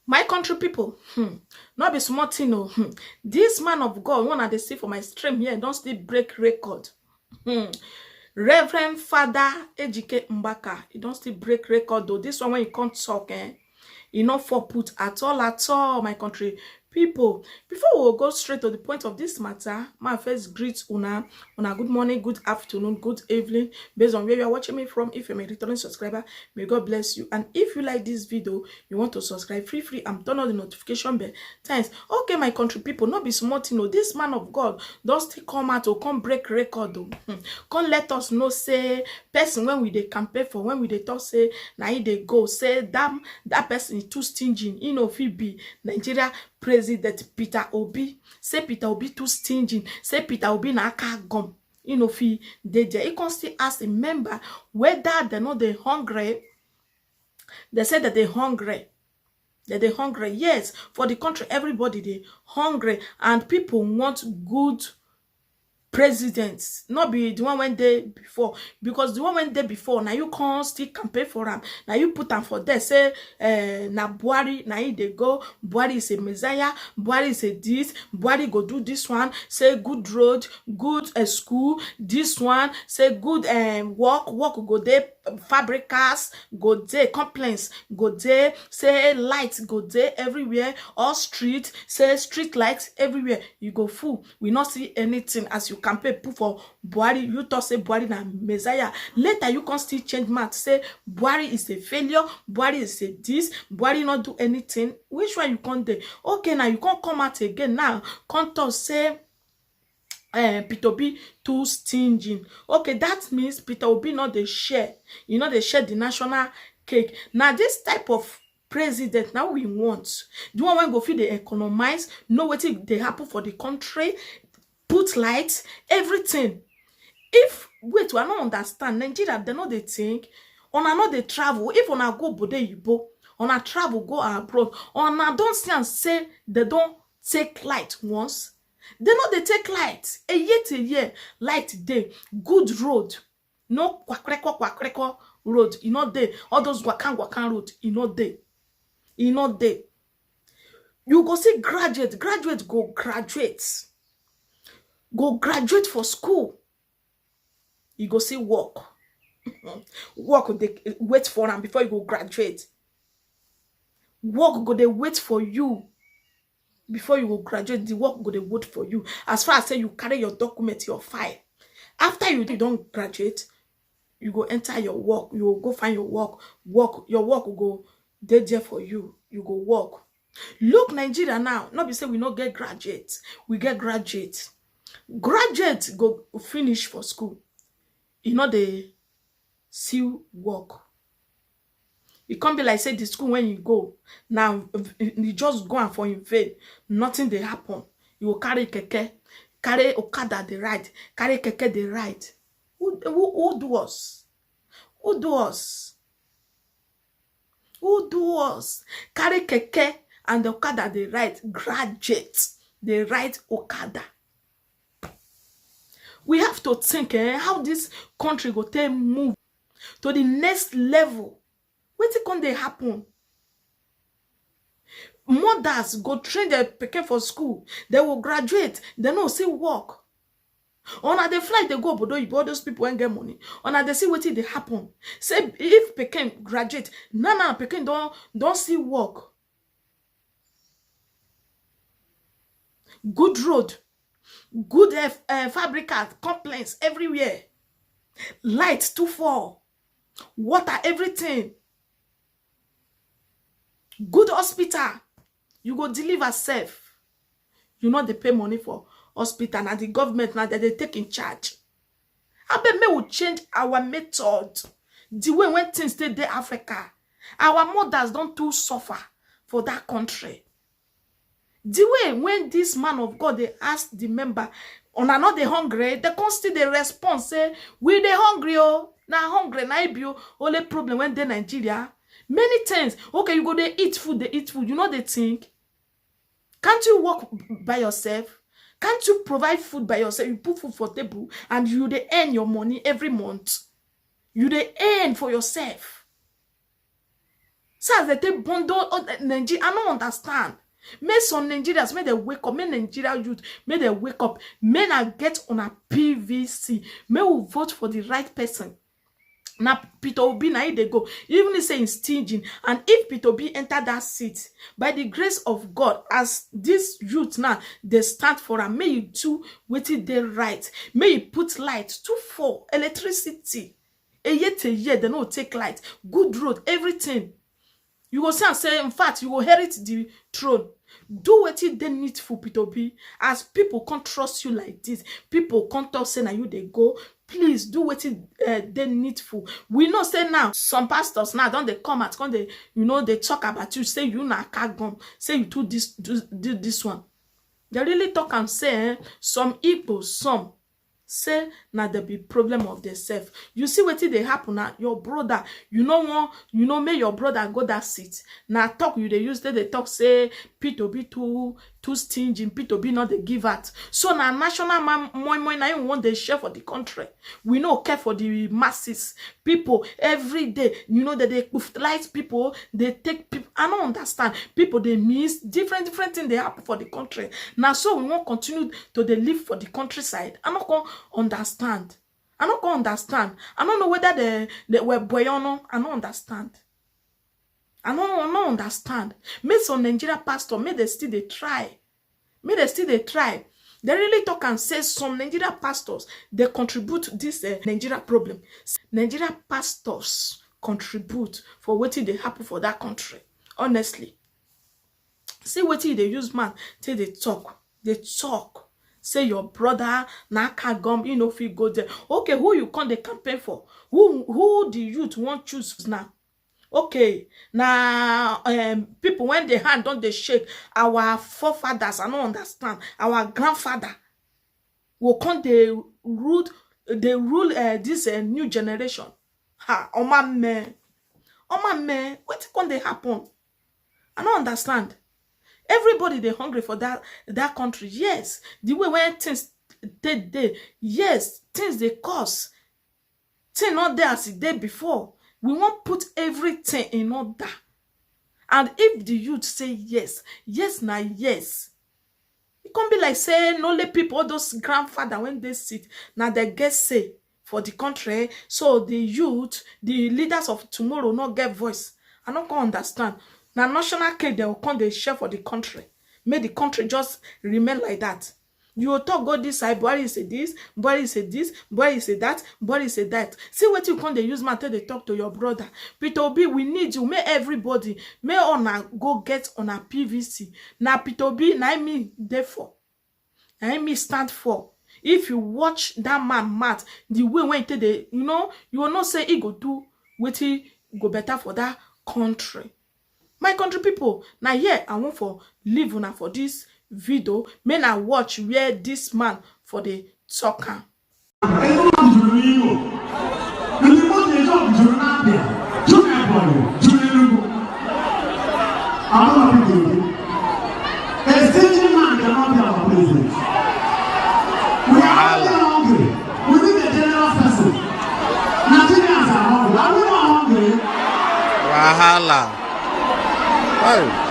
My country people, not be small thing, no. This man of God, one I dey see for my stream here, don't still break record. Hmm. Reverend Father Ejike Mbaka, he don't still break record though. This one when you can't talk, e no for put at all, my country people. Before we will go straight to the point of this matter, my first greet una good morning, good afternoon, good evening, based on where you are watching me from. If you're a returning subscriber, may God bless you. And if you like this video, you want to subscribe, free and turn on the notification bell. Thanks. Okay, my country people, not be smart, you know. This man of God does still come out or come break record though. Come let us know, say person when we dey campaign for, when we dey talk, say now he dey go, say that person is too stingy. You know, if he be Nigeria President Peter Obi, say Peter Obi too stingy, say Peter Obi na aka gum. You know, if he dey there, he can still ask a member whether they know they hungry. They say that they hungry. That they hungry. Yes, for the country, everybody they hungry, and people want good presidents, not be the one went there before, because the one went there before now you can't still campaign for them. Now you put them for there, say na Buhari, now they go, Buhari is a messiah, Buhari is a this, Buhari go do this one, say good road, good school, this one, say good work go there, fabricas go there, complaints go there, say lights go there everywhere, all street, say street lights everywhere. You go full, we not see anything as you campaign put for Buhari. You talk say Buhari na messiah. Later you can still change mouth, say Buhari is a failure, Buhari is a this, Buhari not do anything. Which one you can't do? Okay, now you can't come out again now. Can't talk say Peter Obi too stingy. Okay, that means Peter Obi not the share. You know, they share the national cake. Now this type of president now we want. The one when go feel they economize, know what they happen for the country, put lights, everything. If wait, we not understand Nigeria, they know they think on know they travel. If on go bode yibo, on travel go abroad, on don't see and say they don't take light once. They know they take light a year light day, good road, no kwakreko road, you know they all those wakan road, you know they. You go see graduate go graduate for school. You go see work they wait for them before you go graduate. Work go they wait for you before you go graduate. The work go they wait for you. As far as say you carry your document, your file. After you don't graduate, you go enter your work. You will go find your work. Your work will go there for you. You go work. Look, Nigeria now. Not be say we not get graduate. We get graduate. Graduate go finish for school. You know they still work. It can't be like say the school when you go now you just go and for invade, nothing they happen. You will carry keke, carry okada the right, carry keke the right. Who do us? Who do us? Who do us? Carry keke and the okada the right, graduate the right okada. We have to think how this country go take move to the next level. What can they happen? Mothers go train their pikin for school. They will graduate. They no see work. On the flight they go, but those people ain't get money. On they see what they happen. Say if pikin graduate, nana pikin don't see work. Good road, good fabricate, complaints everywhere. Lights to fall, water, everything. Good hospital, you go deliver safe. You know they pay money for hospital. Now the government now that they take in charge. I bet me will change our method. The way when things stay there Africa, our mothers don't too suffer for that country. The way when this man of God they ask the member, on are not they hungry, they can still the response say we they hungry oh, now hungry now be only problem when they Nigeria. Many times, okay, you go they eat food. You know they think. Can't you work by yourself? Can't you provide food by yourself? You put food for table and you they earn your money every month. You they earn for yourself. So as they take bundle Nigeria, I don't understand. May some Nigerians, may they wake up, may Nigeria youth, may they wake up, may not get on a PVC, may we vote for the right person. Now Peter Obi now they go, even saying stingy, and if Peter Obi enter that seat, by the grace of God, as this youth now they stand for her, may you do what it they right, may you put light to for electricity, a year they don't take light, good road, everything. You will say, in fact, you will inherit the throne. Do what they need for Peter Obi. As people can't trust you like this, people can't talk say now you they go. Please do what they need for. We know say now some pastors now don't they come at when they they talk about you, say you na kagum, say you do this one. They really talk and say some people some say now there be problem of themselves. You see what they happen now, your brother, may your brother go that seat. Now talk you they use they talk say Peter be too stingy, Peter be not the give out. So now national man more now even want they share for the country. We no care for the masses. People every day, that they light people, they take people. I don't understand. People they miss different things they happen for the country. Now so we won't continue to they live for the countryside. I'm not gonna understand. I don't understand. I don't know whether they were boy or no. I don't understand. I don't understand. May some Nigeria pastor, may they still they try. May they still they try. They really talk and say some Nigeria pastors, they contribute to this Nigeria problem. Nigeria pastors contribute for what they happen for that country. Honestly. See what they use man till they talk. They talk. Say your brother, Naka Gum, if you go there. Okay, who you come the campaign for? Who the youth want choose now? Okay, now people when they hand don't they shake, our forefathers, I don't understand. Our grandfather will come they rule this new generation. Ha, oh my man, what can they happen? I don't understand. Everybody they hungry for that country. Yes, the way when things they yes, things they cost. Things not there as the day before. We won't put everything in order. And if the youth say yes, now yes. It can't be like saying only people, all those grandfather when they sit, now they get say for the country. So the youth, the leaders of tomorrow not get voice. I don't understand. Now national cake they will come they share for the country. May the country just remain like that. You will talk go this side, body say this, body say this, body say that, body say that. See what you can they use matter they talk to your brother. Peter Obi, we need you. May everybody, may on go get on a PVC. Now Peter Obi, now me therefore. Now me stand for. If you watch that man Matt, the way when they, you will not say he go do what he go better for that country. My country people, now yeah, I want for live on for this video. May I watch where this man for the soccer. Wahala. Oh.